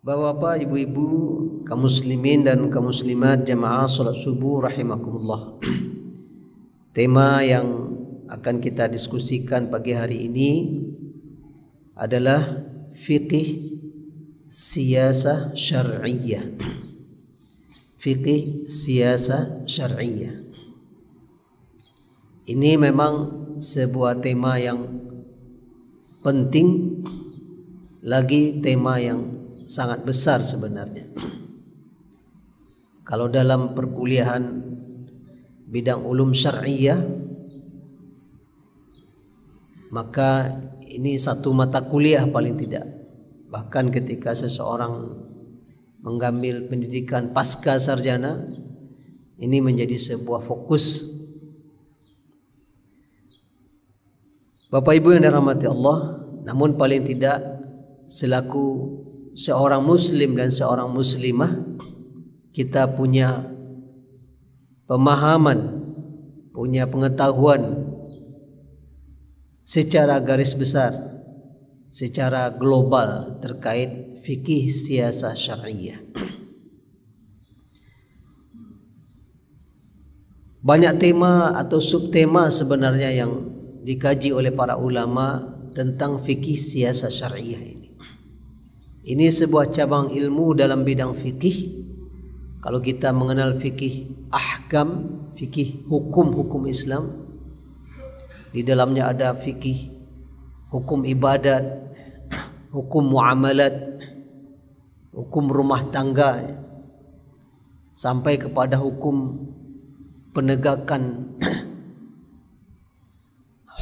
Bapak-bapak, ibu-ibu, kaum muslimin dan kaum muslimat jamaah salat subuh rahimakumullah. Tema yang akan kita diskusikan pagi hari ini adalah fiqih siyasah syar'iyyah. Fiqih siyasah syar'iyyah. Ini memang sebuah tema yang penting, lagi tema yang sangat besar sebenarnya. Kalau dalam perkuliahan bidang ulum syar'iyyah, maka ini satu mata kuliah paling tidak. Bahkan ketika seseorang mengambil pendidikan pasca sarjana, ini menjadi sebuah fokus. Bapak Ibu yang dirahmati Allah, namun paling tidak selaku seorang muslim dan seorang muslimah, kita punya pemahaman, punya pengetahuan secara garis besar, secara global terkait fikih siyasah syar'iyyah. Banyak tema atau subtema sebenarnya yang dikaji oleh para ulama tentang fikih siyasah syar'iyyah ini. Ini sebuah cabang ilmu dalam bidang fikih. Kalau kita mengenal fikih ahkam, fikih hukum-hukum Islam, di dalamnya ada fikih hukum ibadat, hukum muamalat, hukum rumah tangga, sampai kepada hukum penegakan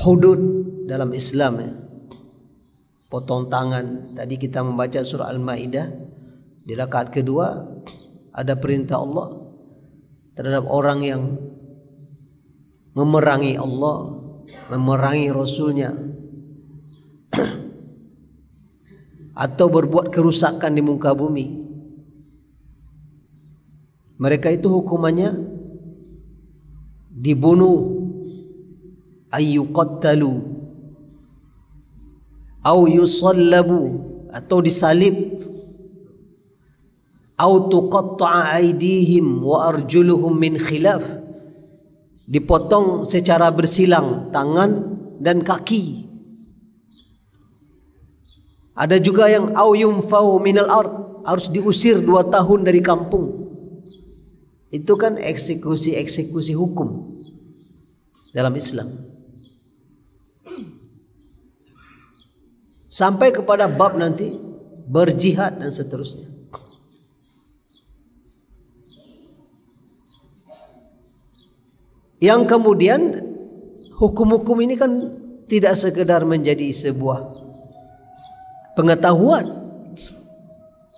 hudud dalam Islam, potong tangan. Tadi kita membaca surah Al-Maidah, di rakaat kedua ada perintah Allah terhadap orang yang memerangi Allah, memerangi Rasulnya, atau berbuat kerusakan di muka bumi. Mereka itu hukumannya dibunuh, ayyuqattalu au yusallabu, atau disalib, au tuqatta'a aydihim wa arjuluhum min khilaf, dipotong secara bersilang tangan dan kaki. Ada juga yang au yumfau minal ard, harus diusir 2 tahun dari kampung. Itu kan eksekusi hukum dalam Islam. Sampai kepada bab nanti berjihad dan seterusnya. Yang kemudian hukum-hukum ini kan tidak sekedar menjadi sebuah pengetahuan,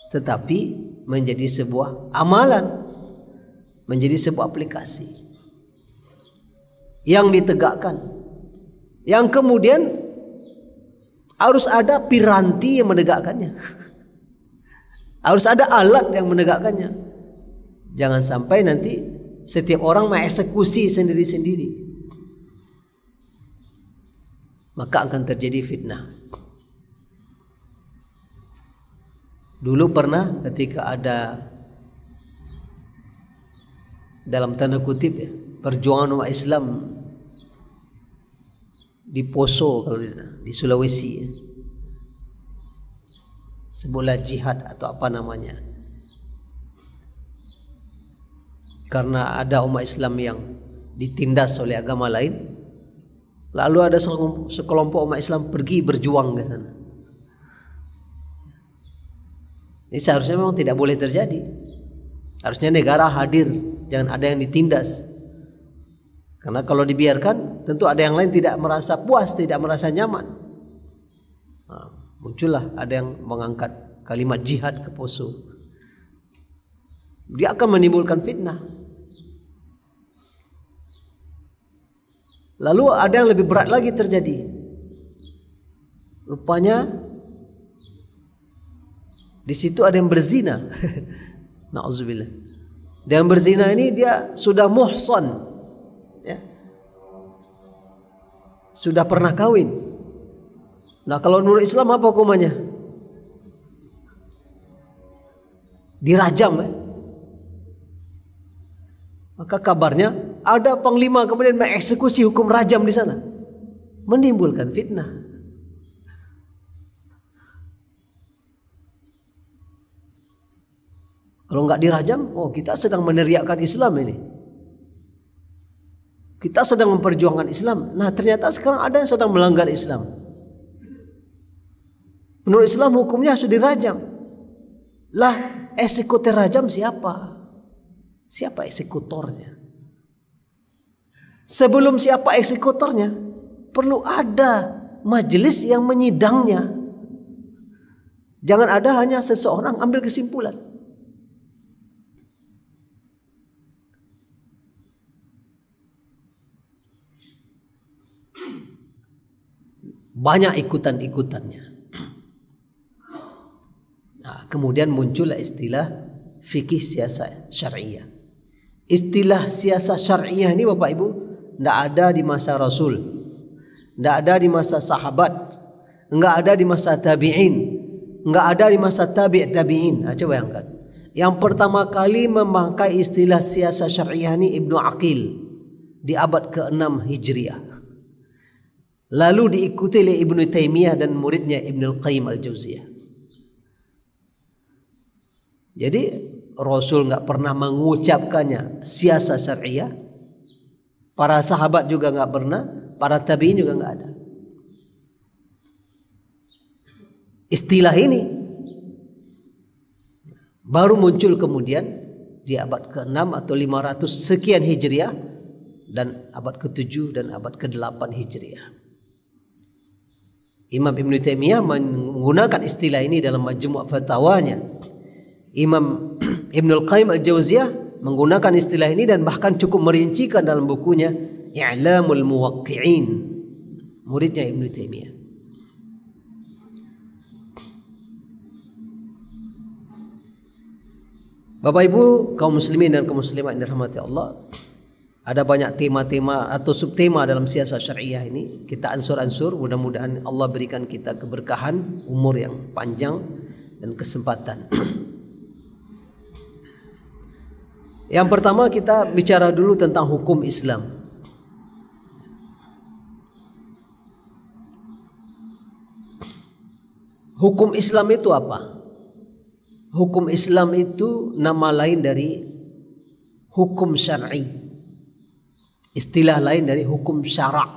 tetapi menjadi sebuah amalan, menjadi sebuah aplikasi yang ditegakkan, yang kemudian harus ada piranti yang menegakkannya, harus ada alat yang menegakkannya. Jangan sampai nanti setiap orang mengeksekusi sendiri-sendiri, maka akan terjadi fitnah. Dulu pernah ketika ada, dalam tanda kutip ya, perjuangan umat Islam di Poso, kalau di Sulawesi ya, sebutlah jihad atau apa namanya, karena ada umat Islam yang ditindas oleh agama lain, lalu ada sekelompok umat Islam pergi berjuang ke sana. Ini seharusnya memang tidak boleh terjadi. Harusnya negara hadir, jangan ada yang ditindas. Karena kalau dibiarkan, tentu ada yang lain tidak merasa puas, tidak merasa nyaman. Nah, muncullah ada yang mengangkat kalimat jihad ke Poso. Dia akan menimbulkan fitnah. Lalu ada yang lebih berat lagi terjadi. Rupanya di situ ada yang berzina. Na'udzubillah. Dan berzina ini dia sudah muhsan, ya, sudah pernah kawin. Nah, kalau menurut Islam apa hukumannya? dirajam. Maka kabarnya ada panglima kemudian mengeksekusi hukum rajam di sana, menimbulkan fitnah. Kalau nggak dirajam, oh kita sedang meneriakkan Islam ini. Kita sedang memperjuangkan Islam. Nah ternyata sekarang ada yang sedang melanggar Islam. Menurut Islam hukumnya harus dirajam. Lah eksekutor rajam siapa? Siapa eksekutornya? Sebelum siapa eksekutornya, perlu ada majelis yang menyidangnya. Jangan ada hanya seseorang ambil kesimpulan. Banyak ikutan-ikutannya. Nah, kemudian muncullah istilah fikih siasat syariah. Istilah siasat syariah ini Bapak Ibu tidak ada di masa Rasul, tidak ada di masa sahabat, enggak ada di masa tabi'in, enggak ada di masa tabi'in. Nah, coba bayangkan. Yang pertama kali memakai istilah siasat syariah ini Ibnu Aqil di abad ke-6 Hijriah. Lalu diikuti oleh Ibnu Taimiyah dan muridnya Ibnu Qayyim Al-Jauziyah. Jadi Rasul nggak pernah mengucapkannya siasat syariah, para sahabat juga nggak pernah, para tabi'in juga nggak ada. Istilah ini baru muncul kemudian di abad ke-6 atau 500 sekian Hijriah dan abad ke-7 dan abad ke-8 Hijriah. Imam Ibnu Taimiyah menggunakan istilah ini dalam Majmu' Fatawanya. Imam Ibnul Qayyim Al-Jauziyah menggunakan istilah ini dan bahkan cukup merincikan dalam bukunya I'lamul Muwaqqi'in, muridnya Ibnu Taimiyah. Bapak Ibu kaum muslimin dan kaum muslimat yang dirahmati Allah, ada banyak tema-tema atau subtema dalam siasat syariah ini. Kita ansur-ansur, mudah-mudahan Allah berikan kita keberkahan, umur yang panjang dan kesempatan. Yang pertama kita bicara dulu tentang hukum Islam. Hukum Islam itu apa? Hukum Islam itu nama lain dari hukum syar'i. Istilah lain dari hukum syara'.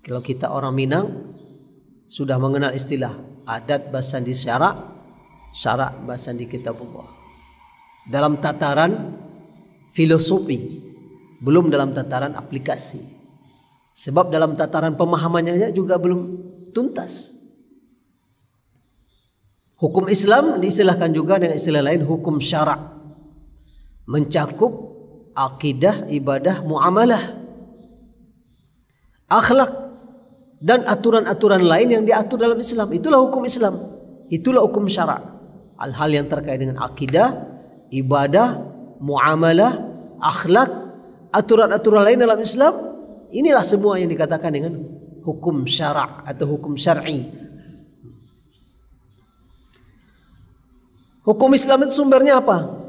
Kalau kita orang Minang sudah mengenal istilah adat basandi syara', syara' basandi kitabullah. Dalam tataran filosofi, belum dalam tataran aplikasi. Sebab dalam tataran pemahamannya juga belum tuntas. Hukum Islam diistilahkan juga dengan istilah lain hukum syara'. Mencakup akidah, ibadah, muamalah, akhlak dan aturan-aturan lain yang diatur dalam Islam. Itulah hukum Islam. Itulah hukum syara'. Hal-hal yang terkait dengan akidah, ibadah, muamalah, akhlak, aturan-aturan lain dalam Islam, inilah semua yang dikatakan dengan hukum syara' atau hukum syar'i. Hukum Islam itu sumbernya apa?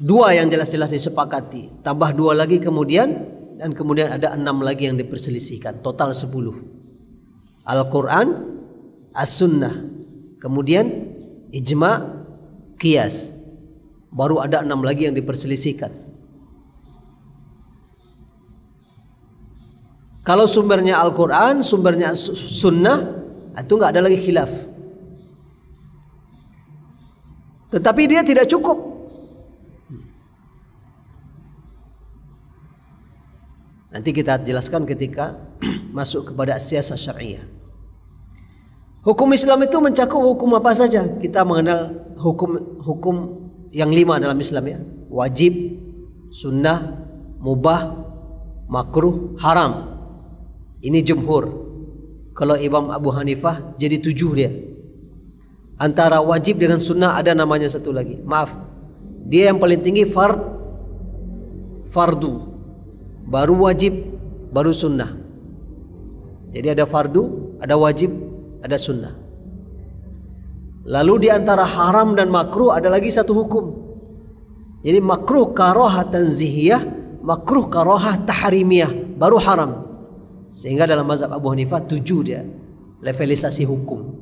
Dua yang jelas-jelas disepakati, tambah dua lagi kemudian, dan kemudian ada 6 lagi yang diperselisihkan, total 10. Al-Quran, As-Sunnah, kemudian ijma', qiyas, baru ada 6 lagi yang diperselisihkan. Kalau sumbernya Al-Quran, sumbernya Sunnah, itu nggak ada lagi khilaf. Tetapi dia tidak cukup. Nanti kita jelaskan ketika masuk kepada siasat syariah. Hukum Islam itu mencakup hukum apa saja. Kita mengenal hukum yang 5 dalam Islam ya. Wajib, sunnah, mubah, makruh, haram. Ini jumhur. Kalau Imam Abu Hanifah jadi 7 dia. Antara wajib dengan sunnah ada namanya satu lagi. Maaf, dia yang paling tinggi fardu, baru wajib, baru sunnah. Jadi ada fardu, ada wajib, ada sunnah. Lalu di antara haram dan makruh ada lagi satu hukum. Jadi makruh karahah tanzihiyah, makruh karahah tahrimiyah, baru haram. Sehingga dalam mazhab Abu Hanifah 7 dia levelisasi hukum.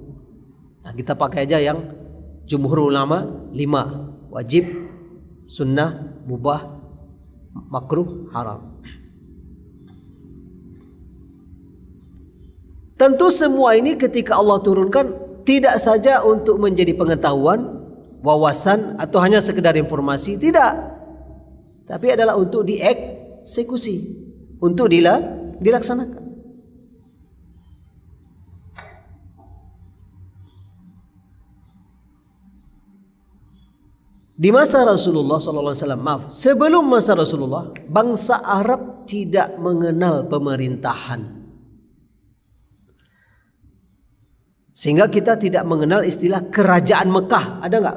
Nah, kita pakai aja yang jumhur ulama 5. Wajib, sunnah, mubah, makruh, haram. Tentu semua ini ketika Allah turunkan tidak saja untuk menjadi pengetahuan, wawasan atau hanya sekedar informasi, tidak. Tapi adalah untuk dieksekusi, untuk dilaksanakan. Di masa Rasulullah SAW, maaf, sebelum masa Rasulullah, bangsa Arab tidak mengenal pemerintahan. Sehingga kita tidak mengenal istilah kerajaan Mekah. Ada nggak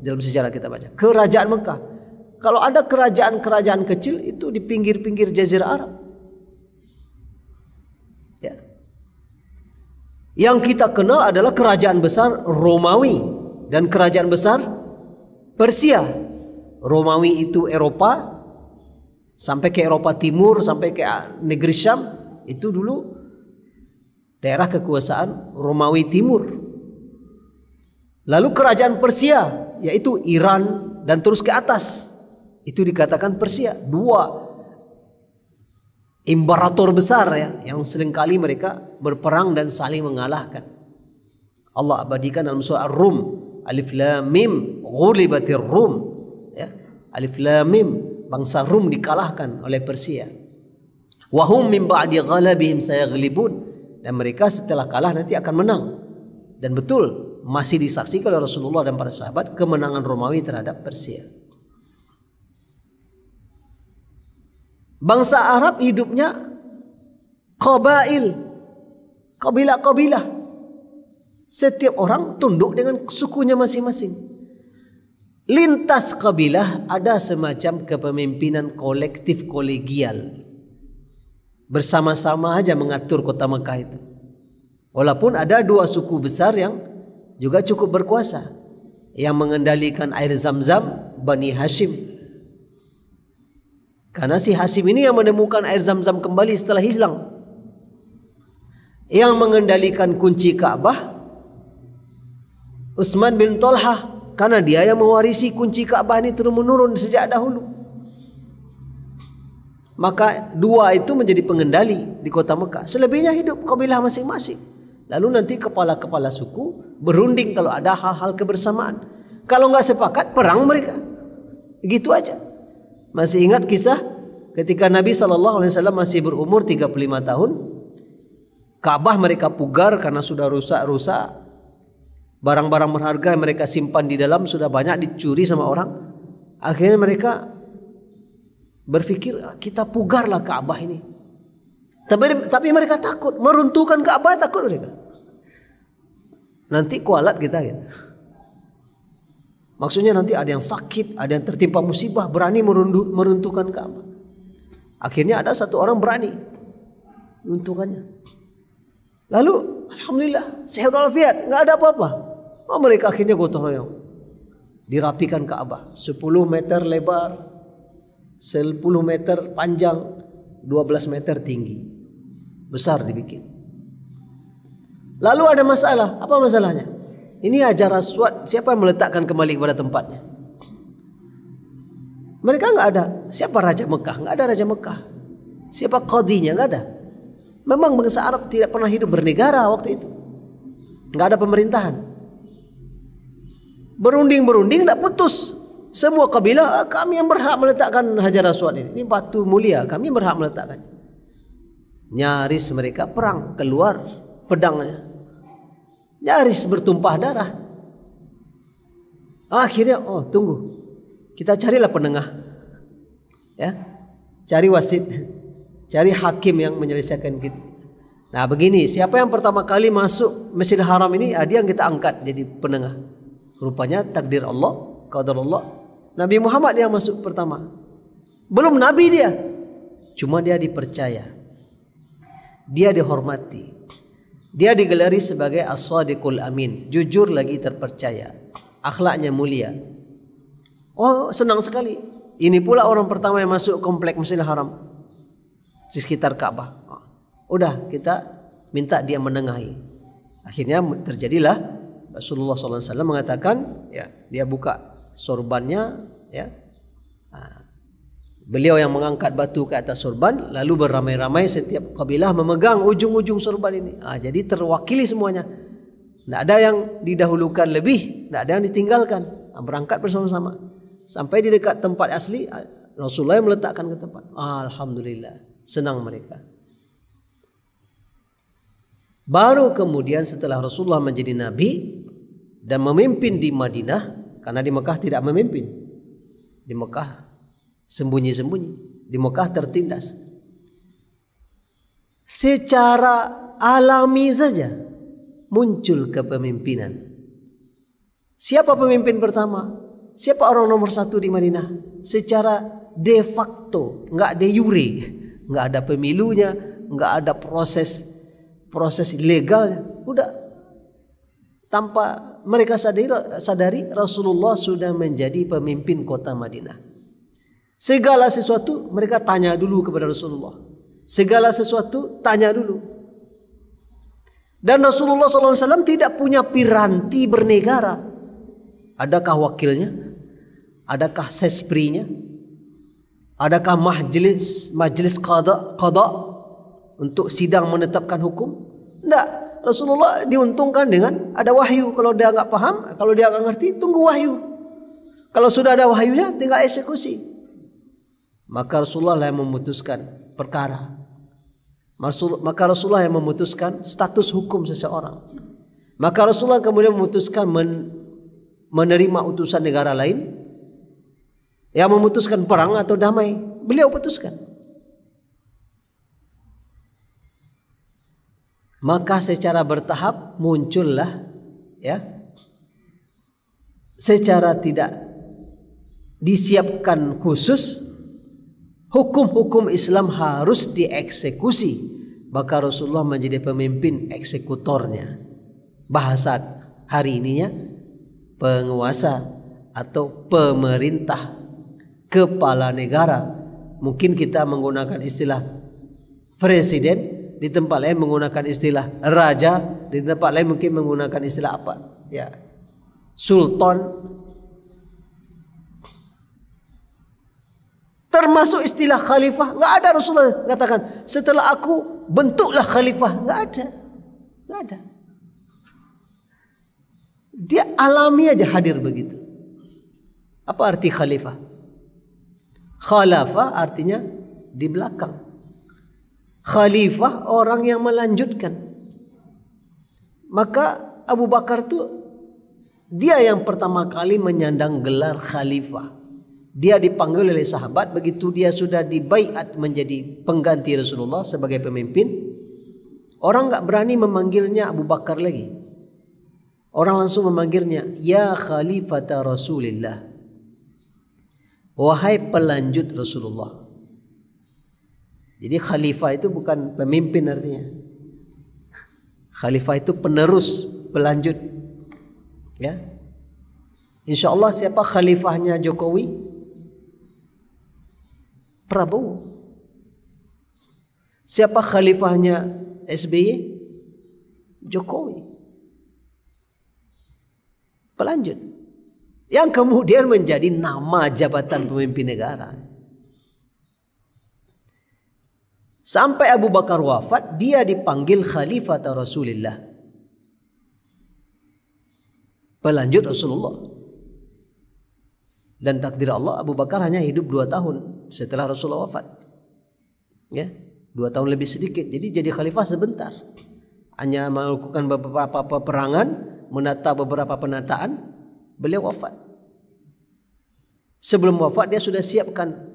dalam sejarah kita baca? Kerajaan Mekah. Kalau ada kerajaan-kerajaan kecil itu di pinggir-pinggir Jazirah Arab. Ya. Yang kita kenal adalah kerajaan besar Romawi dan kerajaan besar Persia. Romawi itu Eropa, sampai ke Eropa Timur, sampai ke negeri Syam, itu dulu daerah kekuasaan Romawi Timur. Lalu kerajaan Persia, yaitu Iran dan terus ke atas, itu dikatakan Persia. 2 imperator besar ya, yang seringkali mereka berperang dan saling mengalahkan. Allah abadikan dalam surah Ar-Rum, Alif Lam Mim, ghulibatir Rum. Ya, Alif Lam Mim, bangsa Rum dikalahkan oleh Persia. Wa hum min ba'di ghalabihim sayaghlibun. Dan mereka setelah kalah nanti akan menang. Dan betul masih disaksikan oleh Rasulullah dan para sahabat kemenangan Romawi terhadap Persia. Bangsa Arab hidupnya qabail, kabilah-kabilah. Setiap orang tunduk dengan sukunya masing-masing. Lintas kabilah ada semacam kepemimpinan kolektif kolegial. Bersama-sama aja mengatur kota Mekah itu. Walaupun ada 2 suku besar yang juga cukup berkuasa, yang mengendalikan air Zam-Zam, Bani Hashim. Karena si Hashim ini yang menemukan air Zam-Zam kembali setelah hilang. Yang mengendalikan kunci Ka'bah, Utsman bin Talha, karena dia yang mewarisi kunci Ka'bah ini turun-menurun sejak dahulu. Maka 2 itu menjadi pengendali di kota Mekah. Selebihnya hidup kabilah masing-masing. Lalu nanti kepala-kepala suku berunding kalau ada hal-hal kebersamaan. Kalau nggak sepakat, perang mereka. Gitu aja. Masih ingat kisah ketika Nabi SAW masih berumur 35 tahun. Ka'bah mereka pugar karena sudah rusak-rusak. Barang-barang berharga yang mereka simpan di dalam sudah banyak dicuri sama orang. Akhirnya mereka berpikir, kita pugarlah Ka'bah ini. Tapi mereka takut, meruntuhkan Ka'bah takut mereka. Nanti kualat kita gitu. Maksudnya nanti ada yang sakit, ada yang tertimpa musibah, berani meruntuhkan Ka'bah. Akhirnya ada satu orang berani meruntuhkannya. Lalu alhamdulillah sehat walafiat, nggak ada apa-apa. Oh, mereka akhirnya gotong royong. Dirapikan Ka'bah, 10 meter lebar, 10 meter panjang, 12 meter tinggi. Besar dibikin. Lalu ada masalah. Apa masalahnya? Ini Hajar Aswad, siapa yang meletakkan kembali kepada tempatnya? Mereka nggak ada. Siapa Raja Mekah? Nggak ada Raja Mekah. Siapa qadhinya? Nggak ada. Memang bangsa Arab tidak pernah hidup bernegara waktu itu. Nggak ada pemerintahan. Berunding-berunding tidak putus. Semua kabilah, kami yang berhak meletakkan Hajar Aswad ini. Ini batu mulia, kami berhak meletakkan. Nyaris mereka perang, keluar pedangnya. Nyaris bertumpah darah. Akhirnya, oh tunggu, kita carilah penengah. Ya, cari wasit, cari hakim yang menyelesaikan kita. Nah begini, siapa yang pertama kali masuk Masjidil Haram ini, dia yang kita angkat jadi penengah. Rupanya takdir Allah, qadar Allah. Nabi Muhammad yang masuk pertama. Belum Nabi dia. Cuma dia dipercaya. Dia dihormati. Dia digelari sebagai as-sadiqul amin, jujur lagi terpercaya, akhlaknya mulia. Oh, senang sekali. Ini pula orang pertama yang masuk komplek Masjidil Haram di sekitar Ka'bah. Udah, kita minta dia menengahi. Akhirnya terjadilah Rasulullah SAW mengatakan, ya, dia buka sorbannya, ya. Beliau yang mengangkat batu ke atas sorban, lalu beramai-ramai setiap kabilah memegang ujung-ujung sorban ini. Jadi terwakili semuanya. Tidak ada yang didahulukan lebih, tidak ada yang ditinggalkan. Berangkat bersama-sama. Sampai di dekat tempat asli, Rasulullah yang meletakkan ke tempat. Alhamdulillah, senang mereka. Baru kemudian setelah Rasulullah menjadi Nabi dan memimpin di Madinah, karena di Mekah tidak memimpin. Di Mekah sembunyi-sembunyi, di Mekah tertindas. Secara alami saja muncul kepemimpinan. Siapa pemimpin pertama? Siapa orang nomor satu di Madinah? Secara de facto, nggak de jure, nggak ada pemilunya, nggak ada proses legalnya. Udah, tanpa mereka sadari Rasulullah sudah menjadi pemimpin kota Madinah. Segala sesuatu mereka tanya dulu kepada Rasulullah. Segala sesuatu tanya dulu. Dan Rasulullah SAW tidak punya piranti bernegara. Adakah wakilnya? Adakah sesprinya? Adakah majelis qada untuk sidang menetapkan hukum? Tidak. Rasulullah diuntungkan dengan ada wahyu. Kalau dia nggak paham, kalau dia nggak ngerti, tunggu wahyu. Kalau sudah ada wahyunya, tinggal eksekusi. Maka Rasulullah yang memutuskan perkara. Maka Rasulullah yang memutuskan status hukum seseorang. Maka Rasulullah kemudian memutuskan menerima utusan negara lain yang memutuskan perang atau damai. Beliau putuskan. Maka secara bertahap muncullah, ya, secara tidak disiapkan khusus, hukum-hukum Islam harus dieksekusi. Maka Rasulullah menjadi pemimpin eksekutornya. Bahasa hari ininya penguasa atau pemerintah, kepala negara. Mungkin kita menggunakan istilah presiden, di tempat lain menggunakan istilah raja, di tempat lain mungkin menggunakan istilah apa? Ya, sultan. Termasuk istilah khalifah, nggak ada. Rasulullah katakan setelah aku bentuklah khalifah, nggak ada. Dia alami aja hadir begitu. Apa arti khalifah? Khalafah artinya di belakang. Khalifah orang yang melanjutkan. Maka Abu Bakar itu dia yang pertama kali menyandang gelar khalifah. Dia dipanggil oleh sahabat begitu dia sudah dibaiat menjadi pengganti Rasulullah sebagai pemimpin. Orang nggak berani memanggilnya Abu Bakar lagi. Orang langsung memanggilnya ya khalifata Rasulillah. Wahai pelanjut Rasulullah. Jadi khalifah itu bukan pemimpin artinya. Khalifah itu penerus, pelanjut. Ya. Insya Allah siapa khalifahnya Jokowi? Prabowo. Siapa khalifahnya SBY? Jokowi. Pelanjut. Yang kemudian menjadi nama jabatan pemimpin negara. Sampai Abu Bakar wafat, dia dipanggil Khalifah Rasulullah. Pelanjut Rasulullah. Dan takdir Allah, Abu Bakar hanya hidup 2 tahun setelah Rasulullah wafat. Ya, 2 tahun lebih sedikit. Jadi khalifah sebentar. Hanya melakukan beberapa peperangan, menata beberapa penataan, beliau wafat. Sebelum wafat dia sudah siapkan,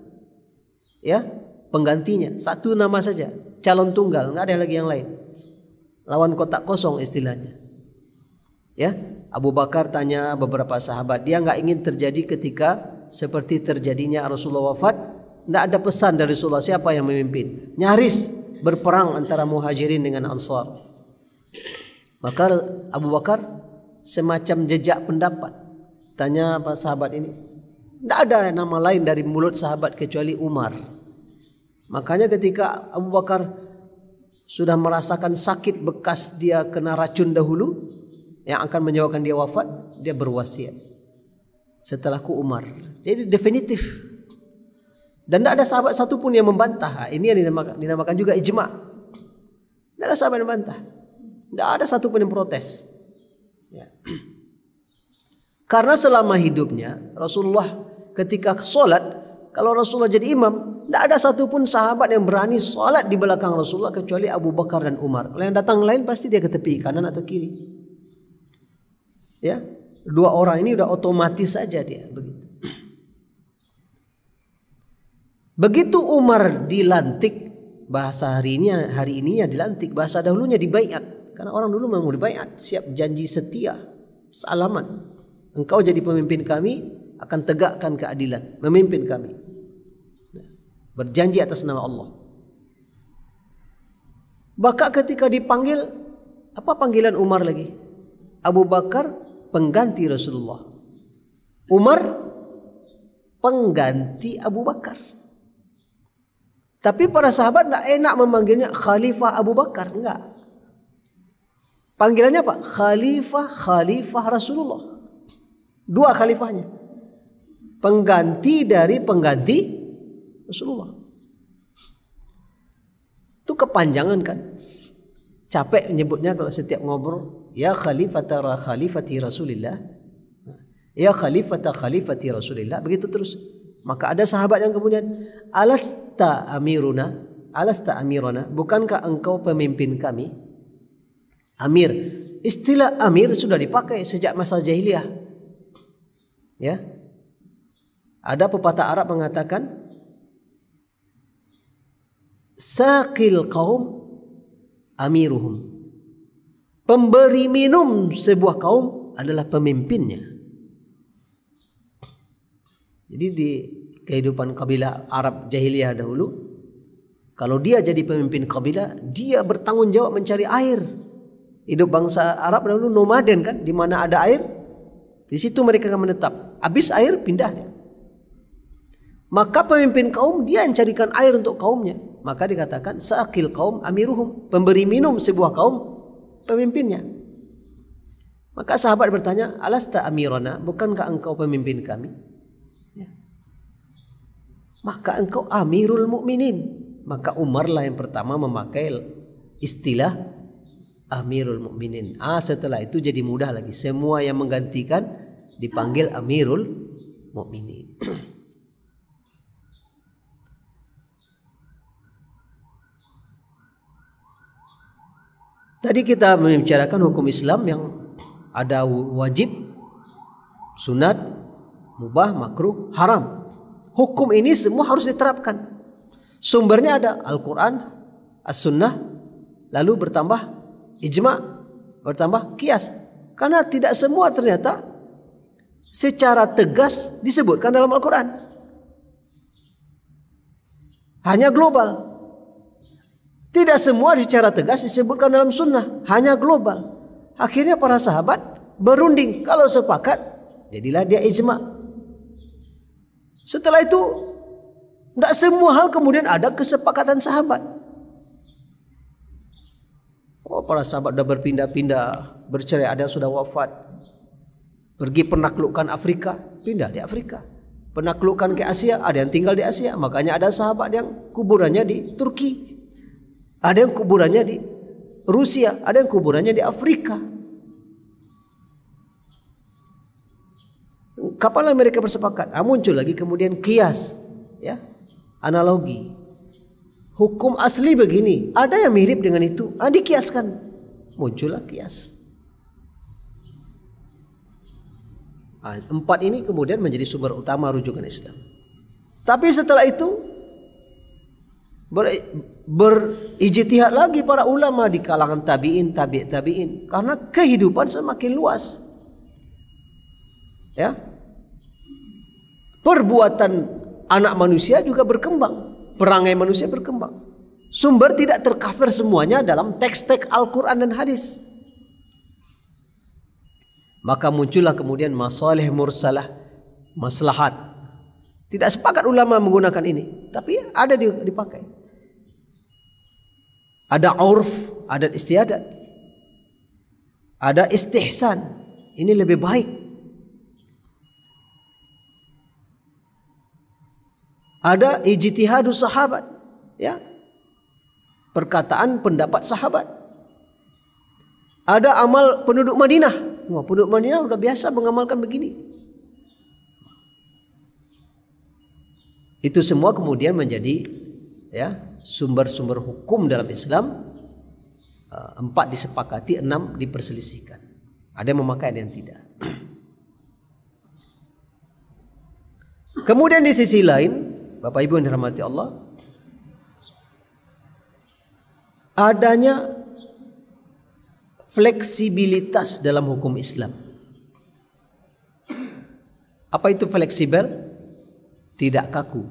ya, penggantinya. 1 nama saja, calon tunggal, nggak ada lagi yang lain. Lawan kotak kosong istilahnya. Ya, Abu Bakar tanya beberapa sahabat, dia nggak ingin terjadi ketika seperti terjadinya Rasulullah wafat, nggak ada pesan dari Rasulullah siapa yang memimpin. Nyaris berperang antara Muhajirin dengan Ansar. Maka Abu Bakar semacam jejak pendapat. Tanya apa sahabat ini, tidak ada nama lain dari mulut sahabat kecuali Umar. Makanya ketika Abu Bakar sudah merasakan sakit bekas dia kena racun dahulu yang akan menyebabkan dia wafat, dia berwasiat, setelahku Umar. Jadi definitif. Dan tidak ada sahabat satupun yang membantah. Ini yang dinamakan juga ijma. Tidak ada sahabat yang membantah. Tidak ada satupun yang protes. Ya. Karena selama hidupnya Rasulullah ketika sholat, kalau Rasulullah jadi imam, tidak ada satupun sahabat yang berani sholat di belakang Rasulullah kecuali Abu Bakar dan Umar. Kalau yang datang lain pasti dia ke tepi kanan atau kiri. Ya, dua orang ini udah otomatis saja dia begitu. Begitu Umar dilantik, bahasa hari ininya dilantik, bahasa dahulunya dibaiat. Karena orang dulu memang dibaiat, siap janji setia, salaman. Engkau jadi pemimpin kami, akan tegakkan keadilan, memimpin kami. Berjanji atas nama Allah. Bahkan ketika dipanggil, apa panggilan Umar lagi? Abu Bakar pengganti Rasulullah. Umar pengganti Abu Bakar. Tapi para sahabat tidak enak memanggilnya Khalifah Abu Bakar, enggak. Panggilannya apa? Khalifah Rasulullah. Dua khalifahnya. Pengganti dari pengganti Rasulullah. Itu kepanjangan kan? Capek menyebutnya kalau setiap ngobrol. Ya khalifati Rasulillah. Ya khalifati Rasulillah. Begitu terus. Maka ada sahabat yang kemudian, alasta amiruna. Bukankah engkau pemimpin kami? Amir. Istilah amir sudah dipakai sejak masa jahiliyah. Ya. Ada pepatah Arab mengatakan, saqil qaum amiruhum. Pemberi minum sebuah kaum adalah pemimpinnya. Jadi di kehidupan kabilah Arab jahiliyah dahulu, kalau dia jadi pemimpin kabilah, dia bertanggung jawab mencari air. Hidup bangsa Arab dahulu nomaden kan, di mana ada air, di situ mereka akan menetap. Habis air pindah. Maka pemimpin kaum dia yang carikan air untuk kaumnya. Maka dikatakan saqil qaum amiruhum, pemberi minum sebuah kaum pemimpinnya. Maka sahabat bertanya, alasta amirana, bukankah engkau pemimpin kami? Ya. Maka engkau amirul mukminin. Maka Umar lah yang pertama memakai istilah amirul mukminin. Setelah itu jadi mudah lagi. Semua yang menggantikan dipanggil amirul mukminin. Tadi kita membicarakan hukum Islam yang ada wajib, sunat, mubah, makruh, haram. Hukum ini semua harus diterapkan. Sumbernya ada Al-Quran, As-Sunnah, lalu bertambah ijma', bertambah qiyas. Karena tidak semua ternyata secara tegas disebutkan dalam Al-Quran. Hanya global. Tidak semua secara tegas disebutkan dalam sunnah, hanya global. Akhirnya para sahabat berunding, kalau sepakat jadilah dia ijma'. Setelah itu tidak semua hal kemudian ada kesepakatan sahabat. Para sahabat sudah berpindah-pindah, bercerai, ada yang sudah wafat. Pergi penaklukkan Afrika, pindah di Afrika. Penaklukkan ke Asia, ada yang tinggal di Asia. Makanya ada sahabat yang kuburannya di Turki. Ada yang kuburannya di Rusia, ada yang kuburannya di Afrika. Kapanlah mereka bersepakat? Muncul lagi kemudian qiyas, ya, analogi. Hukum asli begini, ada yang mirip dengan itu, dikiaskan, muncullah qiyas. Empat ini kemudian menjadi sumber utama rujukan Islam. Tapi setelah itu berijtihad lagi para ulama di kalangan tabi'in, tabi'in, karena kehidupan semakin luas. Ya. Perbuatan anak manusia juga berkembang, perangai manusia berkembang. Sumber tidak tercover semuanya dalam teks-teks Al-Quran dan hadis. Maka muncullah kemudian masalih mursalah, maslahat. Tidak sepakat ulama menggunakan ini, tapi ada dipakai. Ada urf, adat istiadat. Ada istihsan. Ini lebih baik. Ada ijtihadus sahabat, ya. Perkataan pendapat sahabat. Ada amal penduduk Madinah. Wah, penduduk Madinah sudah biasa mengamalkan begini. Itu semua kemudian menjadi, ya, sumber-sumber hukum dalam Islam. 4 disepakati, 6 diperselisihkan. Ada yang memakai, ada yang tidak. Kemudian di sisi lain, Bapak Ibu yang dirahmati Allah, adanya fleksibilitas dalam hukum Islam. Apa itu fleksibel? Tidak kaku,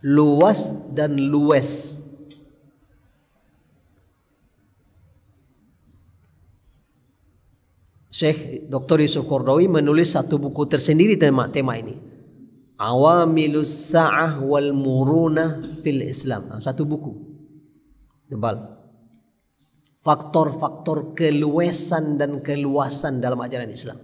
luas dan luwes. Syekh Dr. Yusuf Qaradawi menulis satu buku tersendiri tema ini. Awamilus Sa'ah wal Murunah fil Islam. Satu buku tebal. Faktor-faktor keluasan dan keluasan dalam ajaran Islam.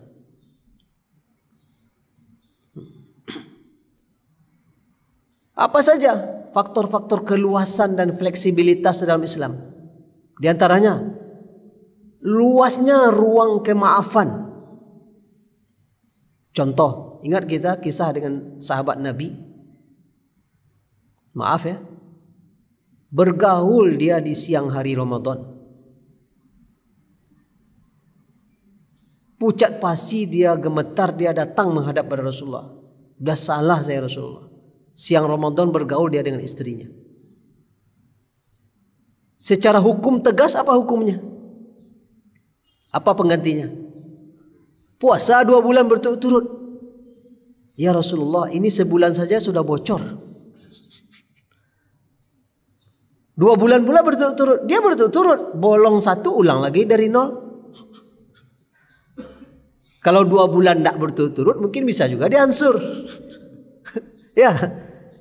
Apa saja faktor-faktor keluasan dan fleksibilitas dalam Islam? Di antaranya luasnya ruang kemaafan. Contoh, ingat kita kisah dengan sahabat Nabi. Maaf ya. Bergaul dia di siang hari Ramadan. Pucat pasi dia, gemetar dia datang menghadap pada Rasulullah. Udah salah saya Rasulullah. Siang Ramadan bergaul dia dengan istrinya. Secara hukum tegas apa hukumnya? Apa penggantinya? Puasa 2 bulan berturut-turut. Ya Rasulullah, ini sebulan saja sudah bocor. 2 bulan pula berturut-turut. Dia berturut-turut, bolong 1 ulang lagi dari 0. Kalau 2 bulan tidak berturut-turut mungkin bisa juga diansur. Ya,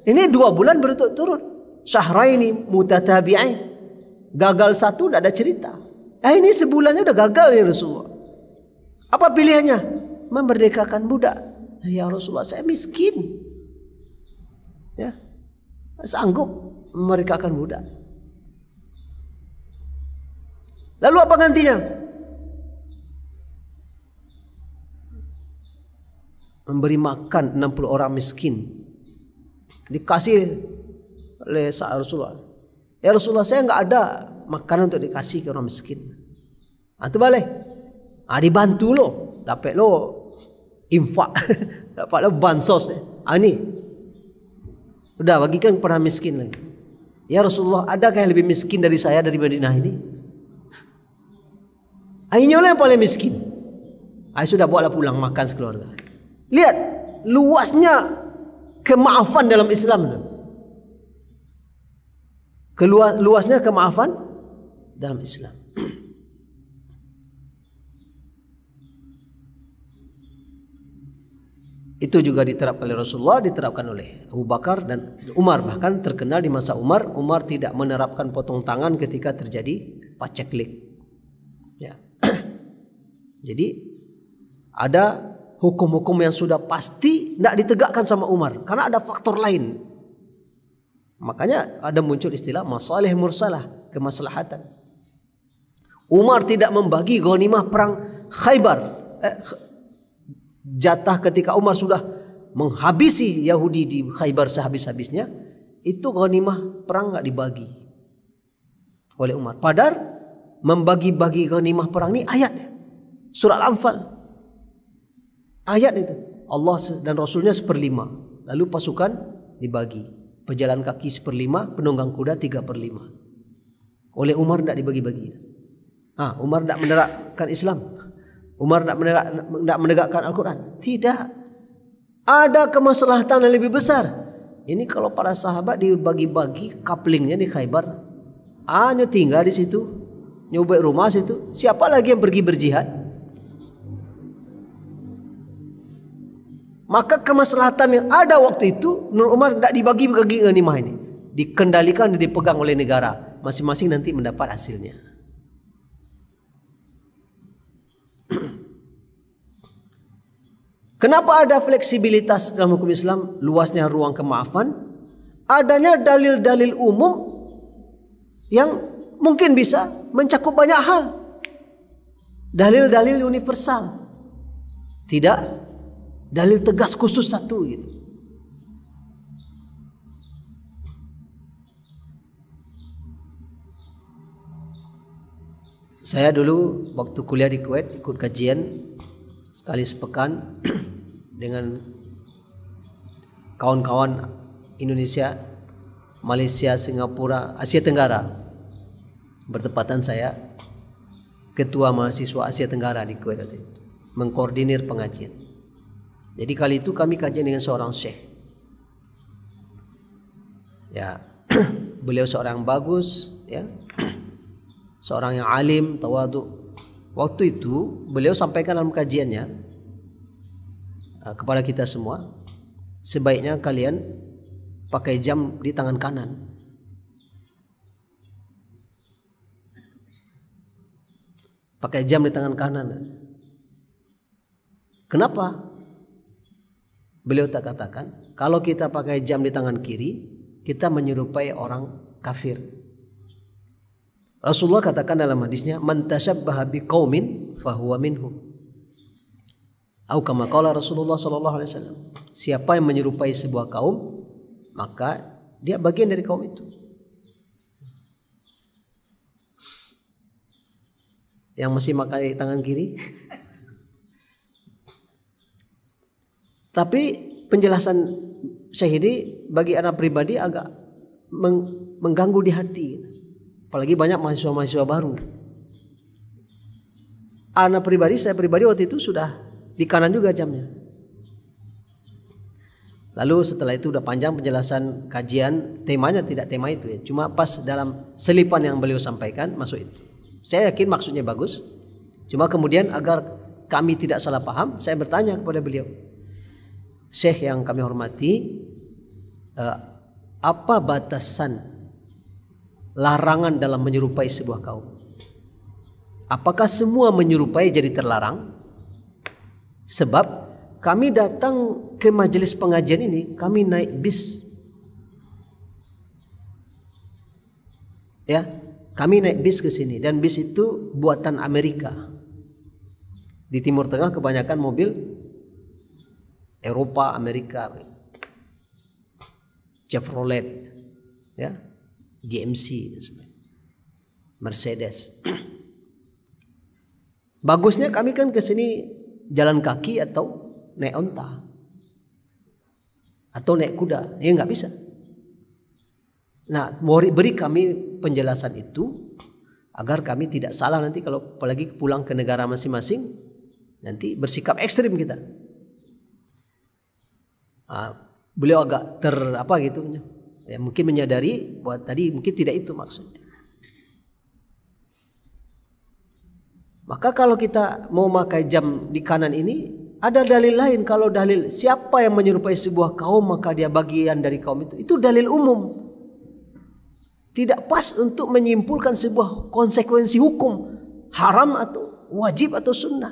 ini 2 bulan berturut-turut. Syahraini mutatabi'ain. Gagal 1 tidak ada cerita. Ini sebulannya udah gagal ya Rasulullah. Apa pilihannya? Memerdekakan budak. Ya Rasulullah, saya miskin. Ya, sanggup memerdekakan budak. Lalu apa gantinya? Memberi makan 60 orang miskin. Dikasih oleh Rasulullah. Ya Rasulullah, saya enggak ada makanan untuk dikasih ke orang miskin. Itu balik. Dibantu lo, dapat lo infak, dapat lo bansos. Ini udah bagikan kepada miskin lagi. Ya Rasulullah, adakah yang lebih miskin dari saya dari Madinah ini? Ini yang paling miskin. Sudah bawalah pulang makan sekeluarga. Lihat luasnya kemaafan dalam Islam. Luasnya kemaafan dalam Islam. Itu juga diterapkan oleh Rasulullah, diterapkan oleh Abu Bakar dan Umar. Bahkan terkenal di masa Umar, Umar tidak menerapkan potong tangan ketika terjadi paceklik. Ya. Jadi ada hukum-hukum yang sudah pasti tidak ditegakkan sama Umar karena ada faktor lain. Makanya ada muncul istilah masalih mursalah, kemaslahatan. Umar tidak membagi ghanimah perang Khaybar. Jatah ketika Umar sudah menghabisi Yahudi di Khaybar sehabis-habisnya, itu ghanimah perang enggak dibagi oleh Umar. Padahal membagi-bagi ghanimah perang ini ayatnya. Surah Al-Anfal. Ayat itu. Allah dan Rasulnya 1/5. Lalu pasukan dibagi. Pejalan kaki 1/5, penunggang kuda 3/5. Oleh Umar tidak dibagi-bagi. Umar tidak menerapkan Islam. Umar tidak menegakkan Al-Quran. Tidak. Ada kemaslahatan yang lebih besar. Ini kalau para sahabat dibagi-bagi kaplingnya di Khaybar, hanya tinggal di situ, nyobek rumah situ. Siapa lagi yang pergi berjihad? Maka kemaslahatan yang ada waktu itu menurut Umar tidak dibagi-bagi ghanimah ini. Dikendalikan dan dipegang oleh negara. Masing-masing nanti mendapat hasilnya. Kenapa ada fleksibilitas dalam hukum Islam? Luasnya ruang kemaafan. Adanya dalil-dalil umum yang mungkin bisa mencakup banyak hal. Dalil-dalil universal. Tidak dalil tegas khusus satu gitu. Saya dulu waktu kuliah di Kuwait ikut kajian sekali sepekan dengan kawan-kawan Indonesia, Malaysia, Singapura, Asia Tenggara. Bertepatan saya ketua mahasiswa Asia Tenggara di Kuwait waktu itu, mengkoordinir pengajian. Jadi kali itu kami kajian dengan seorang syekh. Ya, beliau seorang bagus, ya. Seorang yang alim, tawadhu. Waktu itu beliau sampaikan dalam kajiannya kepada kita semua, sebaiknya kalian pakai jam di tangan kanan. Pakai jam di tangan kanan. Kenapa? Beliau tak katakan, kalau kita pakai jam di tangan kiri, kita menyerupai orang kafir. Rasulullah katakan dalam hadisnya, man tashabbaha biqaumin fahuwa minhum. Atau kama qala Rasulullah sallallahu alaihi wasallam, siapa yang menyerupai sebuah kaum, maka dia bagian dari kaum itu. Yang masih pakai tangan kiri. Tapi penjelasan Syekh ini bagi anak pribadi agak mengganggu di hati. Apalagi banyak mahasiswa-mahasiswa baru. Anak pribadi, saya pribadi waktu itu sudah di kanan juga jamnya. Lalu setelah itu udah panjang penjelasan kajian, temanya tidak tema itu ya. Cuma pas dalam selipan yang beliau sampaikan masuk itu. Saya yakin maksudnya bagus. Cuma kemudian agar kami tidak salah paham, saya bertanya kepada beliau, Syekh yang kami hormati, apa batasan larangan dalam menyerupai sebuah kaum? Apakah semua menyerupai jadi terlarang? Sebab kami datang ke majelis pengajian ini, kami naik bis. Ya, kami naik bis ke sini dan bis itu buatan Amerika. Di Timur Tengah kebanyakan mobil Eropa, Amerika, Chevrolet, ya, GMC, Mercedes. Bagusnya kami kan ke sini jalan kaki atau naik onta atau naik kuda, ya nggak bisa. Nah, beri kami penjelasan itu agar kami tidak salah nanti kalau apalagi pulang ke negara masing-masing, nanti bersikap ekstrim kita. Beliau agak ya mungkin menyadari bahwa tadi mungkin tidak itu maksudnya. Maka kalau kita mau pakai jam di kanan ini, ada dalil lain. Kalau dalil siapa yang menyerupai sebuah kaum maka dia bagian dari kaum itu dalil umum. Tidak pas untuk menyimpulkan sebuah konsekuensi hukum haram atau wajib atau sunnah.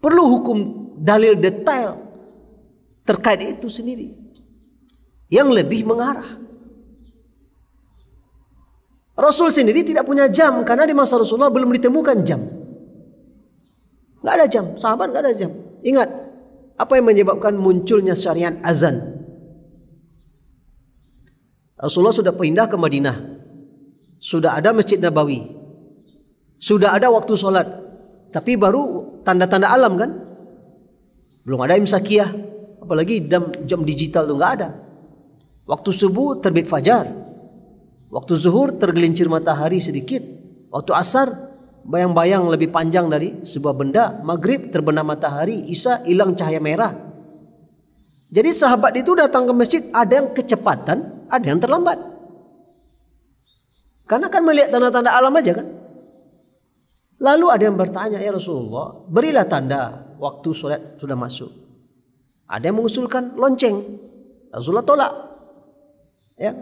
Perlu hukum dalil detail terkait itu sendiri yang lebih mengarah. Rasul sendiri tidak punya jam karena di masa Rasulullah belum ditemukan jam. Nggak ada jam, sahabat nggak ada jam. Ingat apa yang menyebabkan munculnya syariat azan? Rasulullah sudah pindah ke Madinah, sudah ada Masjid Nabawi, sudah ada waktu sholat, tapi baru tanda-tanda alam kan, belum ada imsakiyah, apalagi jam digital tuh nggak ada. Waktu subuh terbit fajar, waktu zuhur tergelincir matahari sedikit, waktu asar bayang-bayang lebih panjang dari sebuah benda, maghrib terbenam matahari, isya hilang cahaya merah. Jadi sahabat itu datang ke masjid, ada yang kecepatan, ada yang terlambat. Karena kan melihat tanda-tanda alam aja kan. Lalu ada yang bertanya, ya Rasulullah, berilah tanda waktu sholat sudah masuk. Ada yang mengusulkan lonceng, Rasulullah tolak. Ya,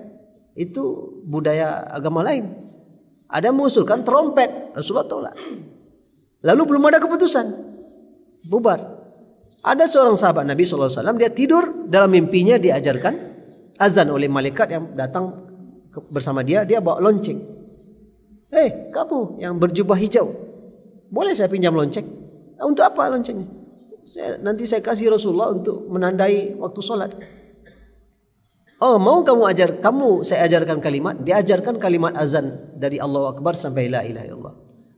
itu budaya agama lain. Ada yang mengusulkan trompet, Rasulullah tolak. Lalu belum ada keputusan, bubar. Ada seorang sahabat Nabi SAW, dia tidur, dalam mimpinya diajarkan azan oleh malaikat yang datang bersama dia. Dia bawa lonceng. Kamu yang berjubah hijau, boleh saya pinjam lonceng? Untuk apa loncengnya? Nanti saya kasih Rasulullah untuk menandai waktu sholat. Oh, mau saya ajarkan kalimat. Diajarkan kalimat azan dari Allahu Akbar sampai la ilaha illallah.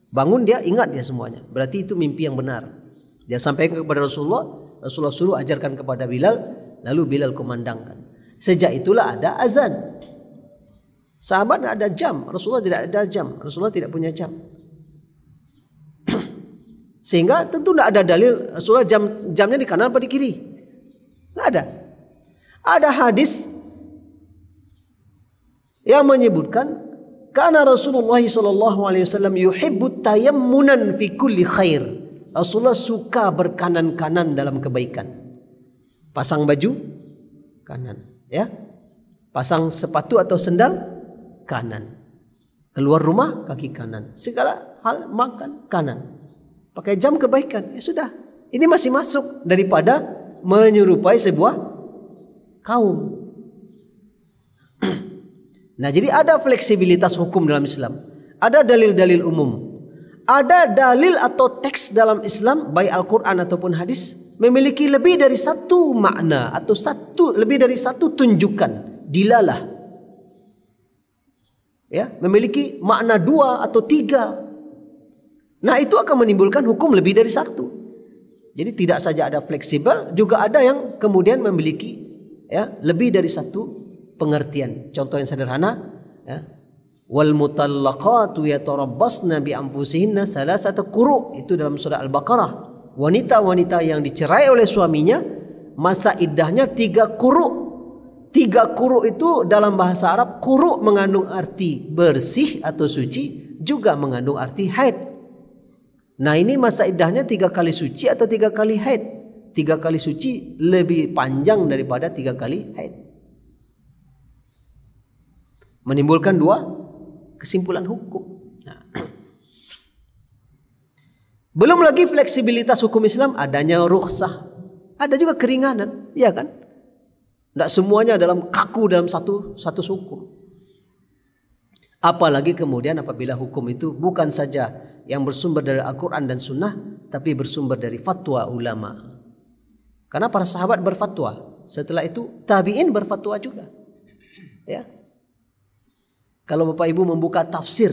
Bangun dia, ingat dia semuanya. Berarti itu mimpi yang benar. Dia sampaikan kepada Rasulullah suruh ajarkan kepada Bilal, lalu Bilal kumandangkan. Sejak itulah ada azan. Sahabat ada jam, Rasulullah tidak ada jam. Rasulullah tidak punya jam. Sehingga tentu tidak ada dalil Rasulullah jamnya di kanan atau di kiri. Tidak ada. Ada hadis yang menyebutkan karena Rasulullah SAW yuhibbu tayammunan fi kulli khair. Rasulullah suka berkanan-kanan dalam kebaikan. Pasang baju kanan, ya. Pasang sepatu atau sendal kanan. Keluar rumah kaki kanan. Segala hal makan kanan. Pakai jam kebaikan, ya sudah. Ini masih masuk daripada menyerupai sebuah kaum. Nah, jadi ada fleksibilitas hukum dalam Islam. Ada dalil-dalil umum. Ada dalil atau teks dalam Islam, baik Al-Quran ataupun hadis, memiliki lebih dari satu makna atau lebih dari satu tunjukan, dilalah. Ya, memiliki makna 2 atau 3. Nah, itu akan menimbulkan hukum lebih dari satu. Jadi tidak saja ada fleksibel, juga ada yang kemudian memiliki lebih dari satu pengertian. Contoh yang sederhana, wal mutallaqatu yatarabbasna bi anfusihinna salasata quru', itu dalam surah Al-Baqarah. Wanita-wanita yang dicerai oleh suaminya masa iddahnya 3 quru'. 3 quru' itu dalam bahasa Arab, quru' mengandung arti bersih atau suci, juga mengandung arti haid. Nah, ini masa iddahnya 3 kali suci atau 3 kali haid. 3 kali suci lebih panjang daripada 3 kali haid. Menimbulkan 2 kesimpulan hukum. Nah. Belum lagi fleksibilitas hukum Islam, adanya rukhsah, ada juga keringanan, ya kan? Tidak semuanya kaku dalam satu hukum. Apalagi kemudian apabila hukum itu bukan saja yang bersumber dari Al-Quran dan Sunnah, tapi bersumber dari fatwa ulama. Karena para sahabat berfatwa, setelah itu tabi'in berfatwa juga. Ya. Kalau Bapak Ibu membuka tafsir,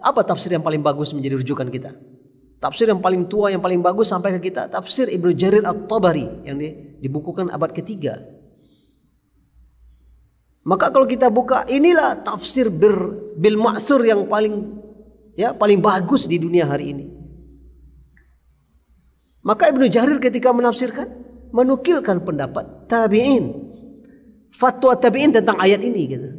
apa tafsir yang paling bagus menjadi rujukan kita? Tafsir yang paling tua, yang paling bagus sampai ke kita, tafsir Ibnu Jarir At-Tabari yang dibukukan abad ke-3. Maka kalau kita buka, inilah tafsir bil ma'sur yang paling bagus di dunia hari ini. Maka Ibnu Jarir ketika menafsirkan, menukilkan pendapat tabi'in, fatwa tabi'in tentang ayat ini gitu.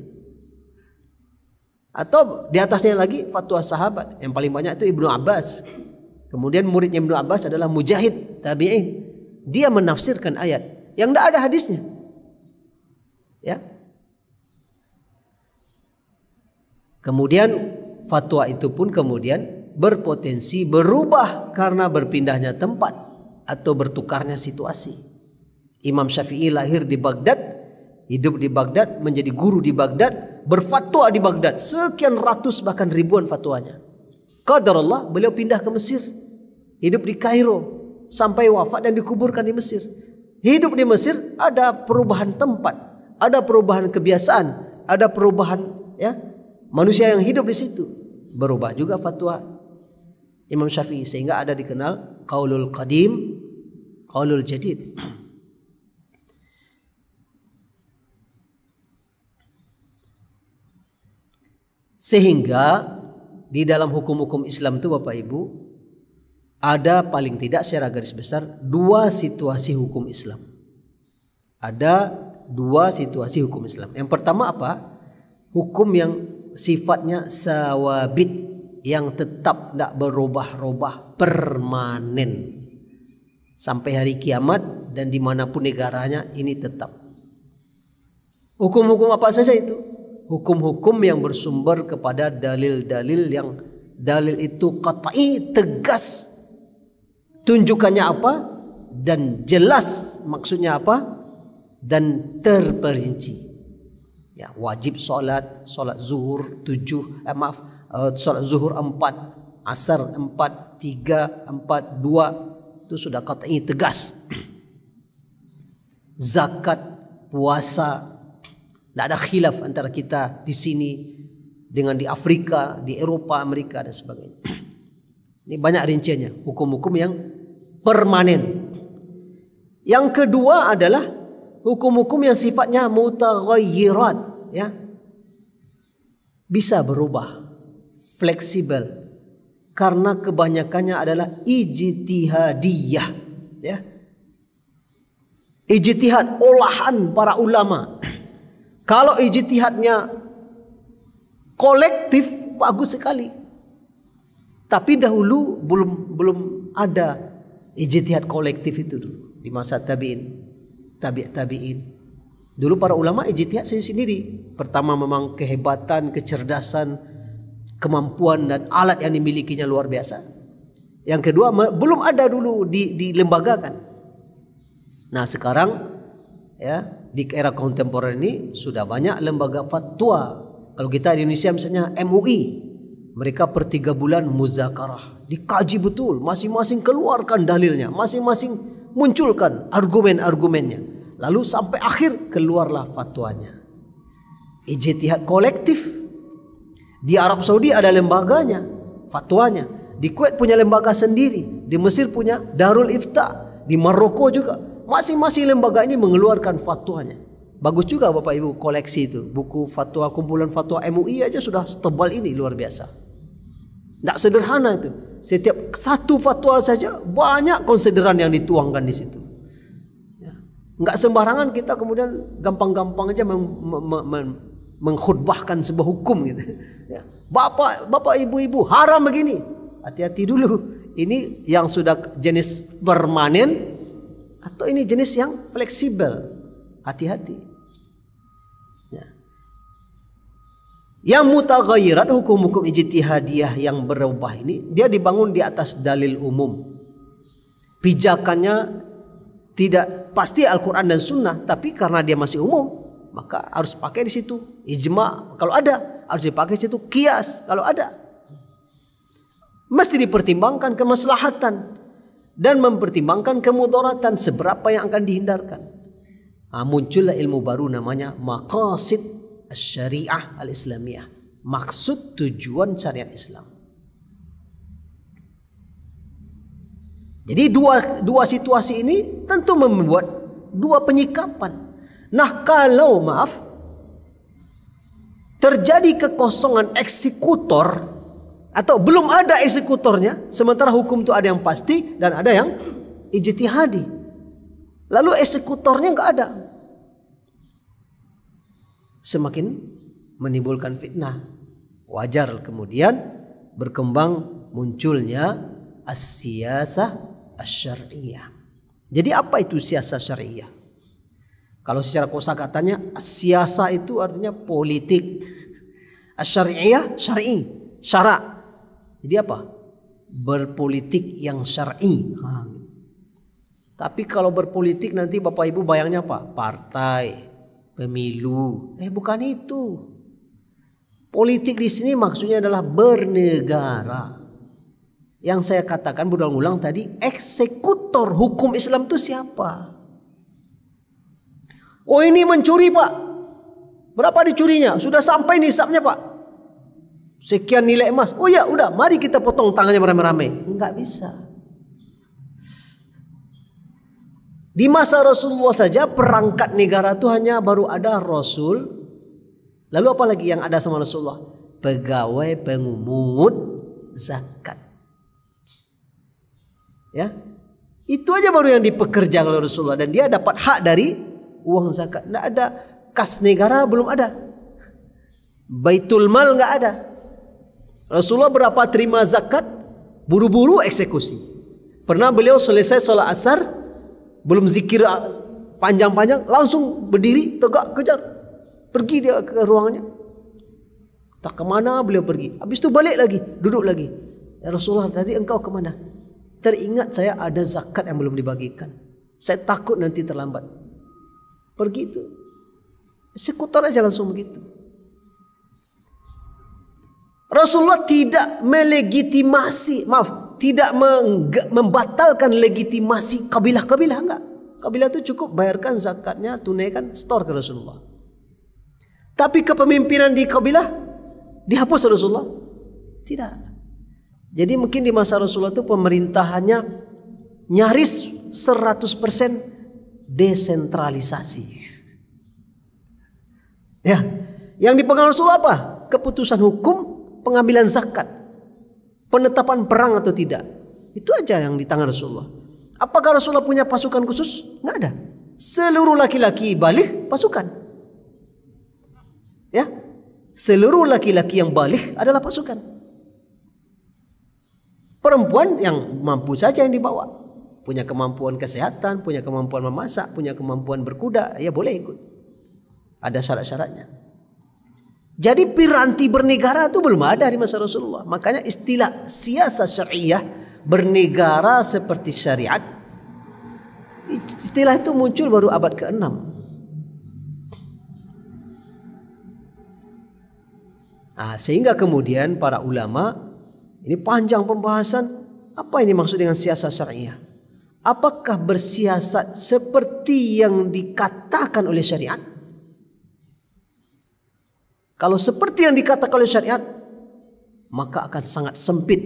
Atau di atasnya lagi fatwa sahabat, yang paling banyak itu Ibnu Abbas. Kemudian muridnya Ibnu Abbas adalah Mujahid tabi'in. Dia menafsirkan ayat yang tidak ada hadisnya. Ya. Kemudian fatwa itu pun kemudian berpotensi berubah karena berpindahnya tempat atau bertukarnya situasi. Imam Syafi'i lahir di Baghdad, hidup di Baghdad, menjadi guru di Baghdad, berfatwa di Baghdad, sekian ratus bahkan ribuan fatwanya. Qadarullah beliau pindah ke Mesir, hidup di Kairo sampai wafat dan dikuburkan di Mesir. Hidup di Mesir ada perubahan tempat, ada perubahan kebiasaan, ada perubahan manusia yang hidup di situ. Berubah juga fatwa Imam Syafi'i sehingga ada dikenal qaulul qadim, qaulul jadid. Sehingga di dalam hukum-hukum Islam itu Bapak Ibu ada paling tidak secara garis besar 2 situasi hukum Islam. Ada 2 situasi hukum Islam. Yang pertama apa? Hukum yang sifatnya sawabit, yang tetap tidak berubah-ubah, permanen. sampai hari kiamat dan dimanapun negaranya ini tetap. Hukum-hukum apa saja itu? Hukum-hukum yang bersumber kepada dalil-dalil yang dalil itu qat'i, tegas tunjukannya apa dan jelas maksudnya apa dan terperinci. Ya, wajib salat zuhur 7, salat zuhur 4, asar 4, 3, 4, 2 itu sudah qat'i tegas. Zakat, puasa, tidak ada khilaf antara kita di sini dengan di Afrika, di Eropa, Amerika dan sebagainya. Ini banyak rinciannya, hukum-hukum yang permanen. Yang kedua adalah hukum-hukum yang sifatnya mutaghayyirat, ya. Bisa berubah, fleksibel. Karena kebanyakannya adalah ijtihadiyah, ya. Ijtihad olahan para ulama. Kalau ijtihadnya kolektif bagus sekali. Tapi dahulu belum ada ijtihad kolektif itu dulu di masa tabi'in, tabi'in. Dulu para ulama ijtihad sendiri. Pertama memang kehebatan, kecerdasan, kemampuan dan alat yang dimilikinya luar biasa. Yang kedua belum ada dulu dilembagakan. Nah, sekarang ya di era kontemporer ini sudah banyak lembaga fatwa. Kalau kita di Indonesia misalnya MUI, mereka per 3 bulan muzakarah, dikaji betul, masing-masing keluarkan dalilnya, masing-masing munculkan argumen-argumennya, lalu sampai akhir keluarlah fatwanya. Ijtihad kolektif. Di Arab Saudi ada lembaganya, fatwanya. Di Kuwait punya lembaga sendiri, di Mesir punya Darul Ifta, di Maroko juga. Masing-masing lembaga ini mengeluarkan fatwanya. Bagus juga Bapak Ibu koleksi itu. Buku fatwa, kumpulan fatwa MUI aja sudah setebal ini, luar biasa. Tidak sederhana itu. Setiap satu fatwa saja banyak konsideran yang dituangkan di situ. Ya. Nggak sembarangan kita kemudian gampang-gampang aja mengkhutbahkan sebuah hukum gitu. Ya. Bapak ibu-ibu haram begini. Hati-hati dulu. Ini yang sudah jenis permanen atau ini jenis yang fleksibel. Hati-hati. Ya. Yang mutaghayyirat, hukum-hukum ijtihadiyah yang berubah ini, dia dibangun di atas dalil umum. Pijakannya tidak pasti Al-Quran dan Sunnah, tapi karena dia masih umum, maka harus pakai di situ. Ijma kalau ada, harus dipakai di situ. Qiyas kalau ada. Mesti dipertimbangkan kemaslahatan dan mempertimbangkan kemudaratan seberapa yang akan dihindarkan. Muncullah ilmu baru namanya maqasid syariah al-islamiyah. Maksud tujuan syariat Islam. Jadi dua situasi ini tentu membuat dua penyikapan. Nah, kalau terjadi kekosongan eksekutor atau belum ada eksekutornya, sementara hukum itu ada yang pasti dan ada yang ijtihadi, lalu eksekutornya nggak ada, semakin menimbulkan fitnah. Wajar kemudian berkembang munculnya as-siyasah asy-syar'iyyah. Jadi apa itu siyasah syariah? Kalau secara kosakatanya, siyasah itu artinya politik, asy-syar'iyyah syar'i, syara'. Jadi apa? Berpolitik yang syar'i. Tapi kalau berpolitik nanti Bapak Ibu bayangnya apa? Partai, pemilu. Bukan itu. Politik di sini maksudnya adalah bernegara. Yang saya katakan berulang-ulang tadi, eksekutor hukum Islam itu siapa? Oh, ini mencuri Pak. Berapa dicurinya? Sudah sampai nisabnya Pak. Sekian nilai emas. Oh ya, udah, mari kita potong tangannya beramai-ramai. Enggak bisa. Di masa Rasulullah saja perangkat negara itu hanya baru ada Rasul. Lalu apa lagi yang ada sama Rasulullah? Pegawai pengumungut zakat. Ya, itu aja baru yang dipekerjakan oleh Rasulullah dan dia dapat hak dari uang zakat. Tidak ada kas negara, belum ada. Baitul mal nggak ada. Rasulullah berapa terima zakat, buru-buru eksekusi. Pernah beliau selesai sholat asar, belum zikir panjang-panjang, langsung berdiri tegak kejar, pergi dia ke ruangannya. Tak kemana beliau pergi. Habis itu balik lagi, duduk lagi. Ya Rasulullah, tadi engkau kemana? Teringat saya ada zakat yang belum dibagikan. Saya takut nanti terlambat. Pergi itu. Eksekutor aja langsung begitu. Rasulullah tidak melegitimasi, tidak membatalkan legitimasi kabilah-kabilah, enggak. Kabilah itu cukup bayarkan zakatnya, tunaikan, store ke Rasulullah. Tapi kepemimpinan di kabilah dihapus Rasulullah? Tidak. Jadi mungkin di masa Rasulullah itu pemerintahannya nyaris 100% desentralisasi. Ya, yang dipegang Rasulullah apa? Keputusan hukum, pengambilan zakat, penetapan perang atau tidak. Itu aja yang di tangan Rasulullah. Apakah Rasulullah punya pasukan khusus? Nggak ada. Seluruh laki-laki balik pasukan. Ya, seluruh laki-laki yang balik adalah pasukan. Perempuan yang mampu saja yang dibawa, punya kemampuan kesehatan, punya kemampuan memasak, punya kemampuan berkuda, ya boleh ikut. Ada syarat-syaratnya. Jadi piranti bernegara itu belum ada di masa Rasulullah. Makanya istilah siasah syariah, bernegara seperti syariat, istilah itu muncul baru abad ke-6. Sehingga kemudian para ulama, ini panjang pembahasan, apa ini maksud dengan siasah syariah? Apakah bersiasat seperti yang dikatakan oleh syariat? Kalau seperti yang dikatakan oleh syariat, maka akan sangat sempit,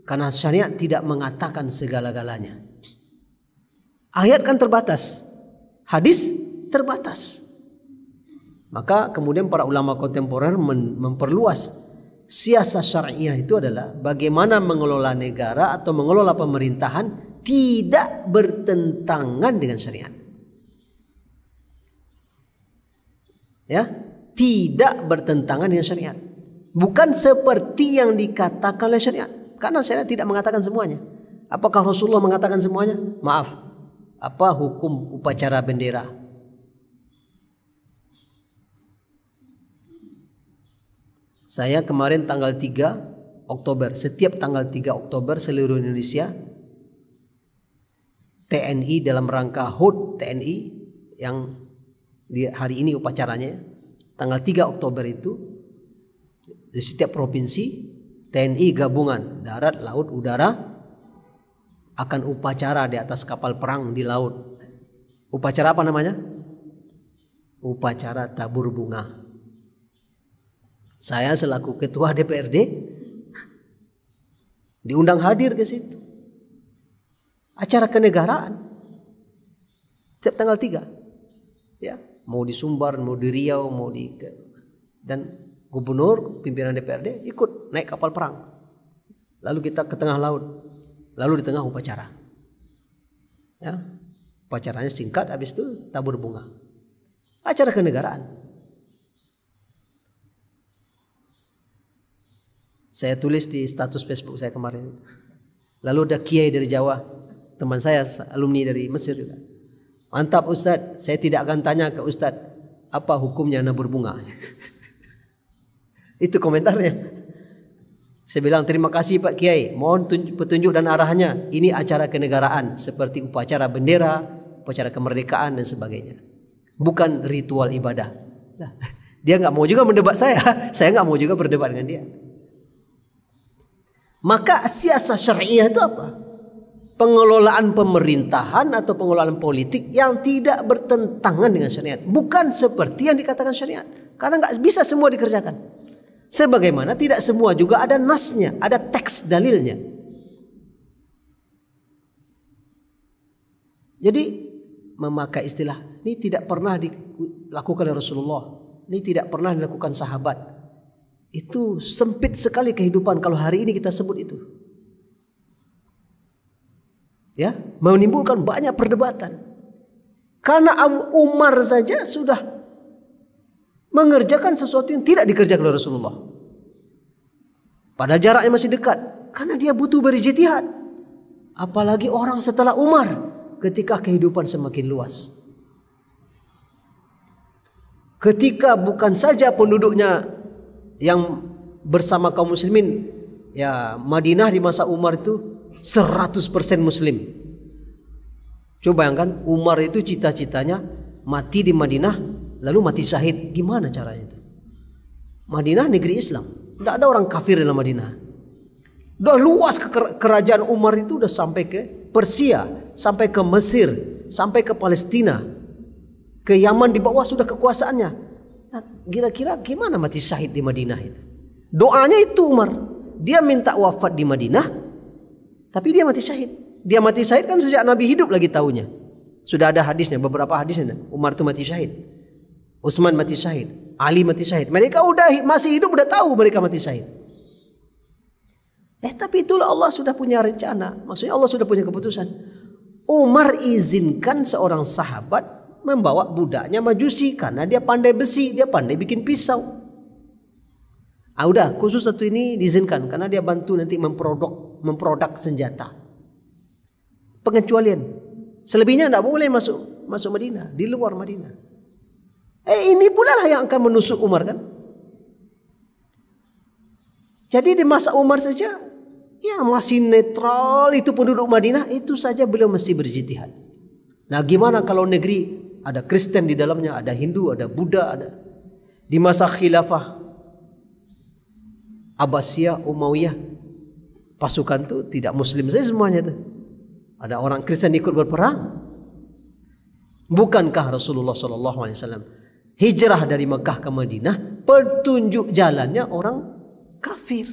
karena syariat tidak mengatakan segala-galanya. Ayat kan terbatas, hadis terbatas. Maka kemudian para ulama kontemporer memperluas siasah syariah itu adalah bagaimana mengelola negara atau mengelola pemerintahan tidak bertentangan dengan syariat. Ya, tidak bertentangan dengan syariat. Bukan seperti yang dikatakan oleh syariat. Karena syariat tidak mengatakan semuanya. Apakah Rasulullah mengatakan semuanya? Maaf. Apa hukum upacara bendera? Saya kemarin tanggal 3 Oktober, setiap tanggal 3 Oktober seluruh Indonesia, TNI dalam rangka HUT TNI yang di hari ini upacaranya, tanggal 3 Oktober itu di setiap provinsi TNI gabungan darat, laut, udara akan upacara di atas kapal perang di laut. Upacara apa namanya? Upacara tabur bunga. Saya selaku ketua DPRD diundang hadir ke situ. Acara kenegaraan setiap tanggal 3. Ya. Mau di Sumbar, mau di Riau, mau di, dan gubernur, pimpinan DPRD ikut naik kapal perang. Lalu kita ke tengah laut, lalu di tengah upacara. Ya, upacaranya singkat, habis itu tabur bunga. Acara kenegaraan. Saya tulis di status Facebook saya kemarin. Lalu ada kiai dari Jawa, teman saya alumni dari Mesir juga. Mantap Ustadz, saya tidak akan tanya ke Ustadz apa hukumnya nabur bunga. Itu komentarnya. Saya bilang terima kasih Pak Kiai, mohon petunjuk dan arahannya. Ini acara kenegaraan seperti upacara bendera, upacara kemerdekaan dan sebagainya. Bukan ritual ibadah. Nah, dia nggak mau juga mendebat saya nggak mau juga berdebat dengan dia. Maka siasah syariah itu apa? Pengelolaan pemerintahan atau pengelolaan politik yang tidak bertentangan dengan syariat. Bukan seperti yang dikatakan syariat. Karena nggak bisa semua dikerjakan. Sebagaimana tidak semua juga ada nasnya, ada teks dalilnya. Jadi memakai istilah ini tidak pernah dilakukan oleh Rasulullah, ini tidak pernah dilakukan sahabat. Itu sempit sekali kehidupan kalau hari ini kita sebut itu. Ya, menimbulkan banyak perdebatan. Karena Umar saja sudah mengerjakan sesuatu yang tidak dikerjakan oleh Rasulullah. Padahal jaraknya masih dekat. Karena dia butuh berijtihad. Apalagi orang setelah Umar ketika kehidupan semakin luas. Ketika bukan saja penduduknya yang bersama kaum muslimin, ya Madinah di masa Umar itu 100% muslim. Coba bayangkan, Umar itu cita-citanya mati di Madinah lalu mati syahid. Gimana caranya itu? Madinah negeri Islam, tidak ada orang kafir dalam Madinah. Udah luas kerajaan Umar itu, udah sampai ke Persia, sampai ke Mesir, sampai ke Palestina, ke Yaman di bawah sudah kekuasaannya. Nah, kira-kira gimana mati syahid di Madinah itu? Doanya itu Umar, dia minta wafat di Madinah, tapi dia mati syahid. Dia mati syahid kan sejak Nabi hidup lagi tahunya. Sudah ada hadisnya, beberapa hadisnya. Umar itu mati syahid, Utsman mati syahid, Ali mati syahid. Mereka udah masih hidup, udah tahu mereka mati syahid. Tapi itulah Allah sudah punya rencana. Maksudnya Allah sudah punya keputusan. Umar izinkan seorang sahabat membawa budaknya Majusi karena dia pandai besi, dia pandai bikin pisau. Udah, khusus satu ini diizinkan karena dia bantu nanti memproduk senjata. Pengecualian. Selebihnya tidak boleh masuk Madinah, di luar Madinah. Ini pula lah yang akan menusuk Umar kan. Jadi di masa Umar saja, ya masih netral itu penduduk Madinah, itu saja beliau mesti berjihad. Nah, gimana kalau negeri ada Kristen di dalamnya, ada Hindu, ada Buddha, ada. Di masa khilafah Abbasiyah, Umayyah, pasukan itu tidak muslim saja semuanya itu. Ada orang Kristen ikut berperang. Bukankah Rasulullah SAW hijrah dari Mekah ke Madinah, petunjuk jalannya orang kafir?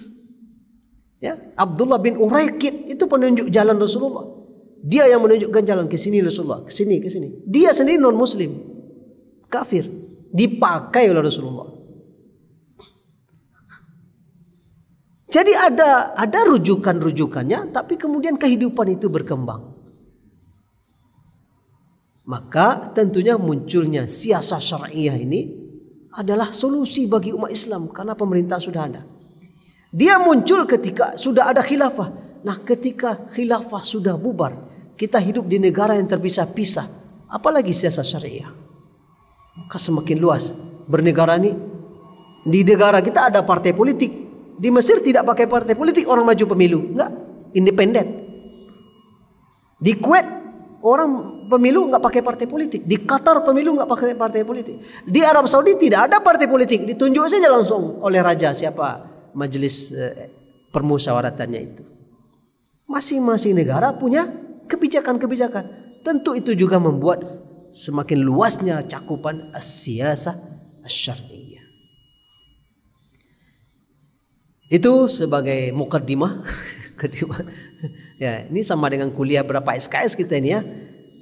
Ya, Abdullah bin Uraikid itu penunjuk jalan Rasulullah. Dia yang menunjukkan jalan ke sini Rasulullah, ke sini, ke sini. Dia sendiri non muslim, kafir, dipakai oleh Rasulullah. Jadi ada rujukan-rujukannya, tapi kemudian kehidupan itu berkembang. Maka tentunya munculnya siasah syariah ini adalah solusi bagi umat Islam karena pemerintah sudah ada. Dia muncul ketika sudah ada khilafah. Nah, ketika khilafah sudah bubar, kita hidup di negara yang terpisah-pisah, apalagi siasah syariah. Maka semakin luas bernegara ini. Di negara kita ada partai politik. Di Mesir tidak pakai partai politik orang maju pemilu, enggak, independen. Di Kuwait orang pemilu enggak pakai partai politik. Di Qatar pemilu enggak pakai partai politik. Di Arab Saudi tidak ada partai politik, ditunjuk saja langsung oleh raja siapa majelis permusyawaratannya itu. Masing-masing negara punya kebijakan-kebijakan. Tentu itu juga membuat semakin luasnya cakupan as-siyasah asy-syar'iyyah. Itu sebagai mukaddimah. Ya, ini sama dengan kuliah berapa SKS kita ini ya.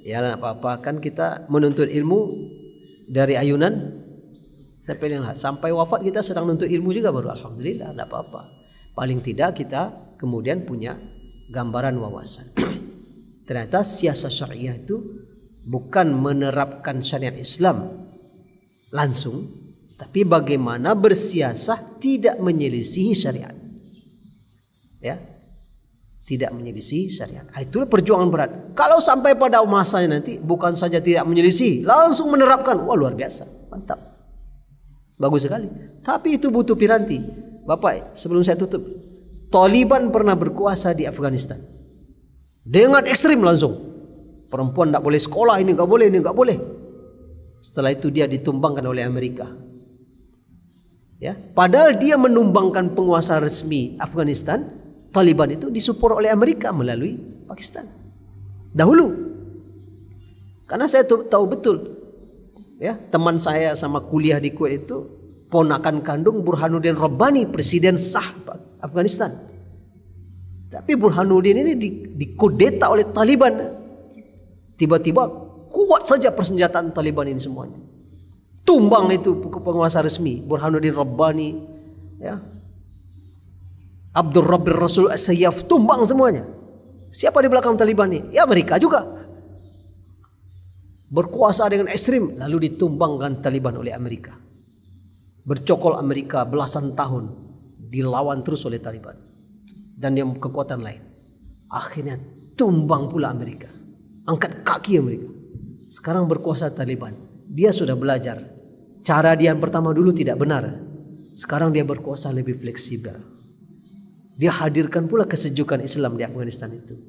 Ya enggak apa-apa, kan kita menuntut ilmu dari ayunan sampai wafat kita sedang menuntut ilmu juga baru alhamdulillah, enggak apa-apa. Paling tidak kita kemudian punya gambaran wawasan. Ternyata siasah syariah itu bukan menerapkan syariat Islam langsung, tapi bagaimana bersiasah tidak menyelisihi syariat. Ya. Tidak menyelisihi syariat. Itulah perjuangan berat. Kalau sampai pada masanya nanti bukan saja tidak menyelisihi, langsung menerapkan. Wah, luar biasa. Mantap. Bagus sekali. Tapi itu butuh piranti. Bapak, sebelum saya tutup, Taliban pernah berkuasa di Afghanistan. Dengan ekstrim langsung. Perempuan tidak boleh sekolah, ini nggak boleh, ini nggak boleh. Setelah itu dia ditumbangkan oleh Amerika. Ya, padahal dia menumbangkan penguasa resmi Afghanistan, Taliban itu disupport oleh Amerika melalui Pakistan. Dahulu. Karena saya tahu betul, ya, teman saya sama kuliah di Kuwait itu ponakan kandung Burhanuddin Rabbani, presiden sah Afghanistan. Tapi Burhanuddin ini dikudeta oleh Taliban. Tiba-tiba kuat saja persenjataan Taliban ini semuanya. Tumbang itu penguasa resmi Burhanuddin Rabbani, ya, Abdul Rabbir Rasul As-Sayyaf, tumbang semuanya. Siapa di belakang Taliban ini? Ya, Amerika juga. Berkuasa dengan ekstrim lalu ditumbangkan Taliban oleh Amerika. Bercokol Amerika belasan tahun dilawan terus oleh Taliban dan yang kekuatan lain. Akhirnya tumbang pula Amerika. Angkat kaki Amerika. Sekarang berkuasa Taliban. Dia sudah belajar. Cara dia yang pertama dulu tidak benar. Sekarang dia berkuasa lebih fleksibel. Dia hadirkan pula kesejukan Islam di Afghanistan itu.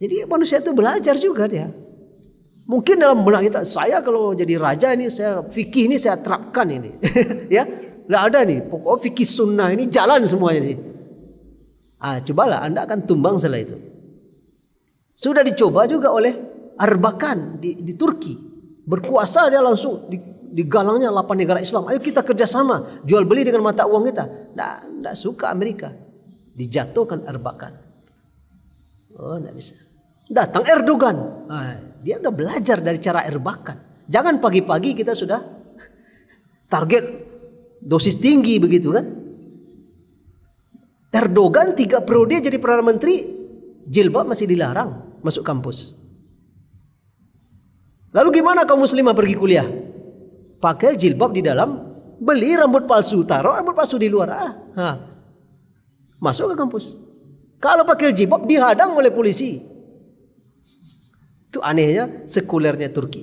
Jadi manusia itu belajar juga dia. Mungkin dalam benak kita, saya kalau jadi raja ini, saya fikih ini saya terapkan ini. Ya, nggak ada nih. Pokoknya fikih sunnah ini jalan semuanya sih. Cobalah Anda akan tumbang setelah itu. Sudah dicoba juga oleh Erbakan di Turki. Berkuasa dia langsung digalangnya 8 negara Islam. Ayo kita kerjasama, jual beli dengan mata uang kita. Nggak suka Amerika. Dijatuhkan Erbakan. Oh, nggak bisa. Datang Erdogan. Dia udah belajar dari cara Erbakan. Jangan pagi-pagi kita sudah target dosis tinggi begitu kan. Erdogan 3 periode jadi Perdana Menteri, jilbab masih dilarang masuk kampus. Lalu gimana kaum muslimah pergi kuliah? Pakai jilbab di dalam, beli rambut palsu, taruh rambut palsu di luar. Masuk ke kampus. Kalau pakai jilbab dihadang oleh polisi. Itu anehnya sekulernya Turki.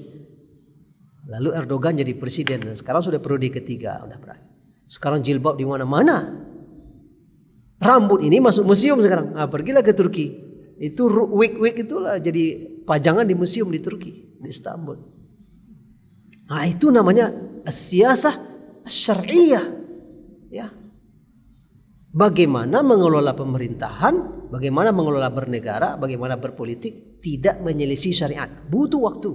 Lalu Erdogan jadi presiden dan sekarang sudah periode ketiga. Sekarang jilbab di mana-mana. Rambut ini masuk museum sekarang. Pergilah ke Turki. Itu wig itulah jadi pajangan di museum di Turki, di Istanbul. Itu namanya as-siyasah syar'iyyah. Ya. Bagaimana mengelola pemerintahan, bagaimana mengelola bernegara, bagaimana berpolitik tidak menyelisih syariat. Butuh waktu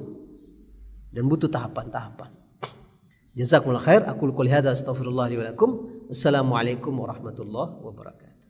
dan butuh tahapan-tahapan. Jazakumullah khair. Aku qouli hadza astaghfirullah li wa lakum. Wassalamualaikum warahmatullahi wabarakatuh.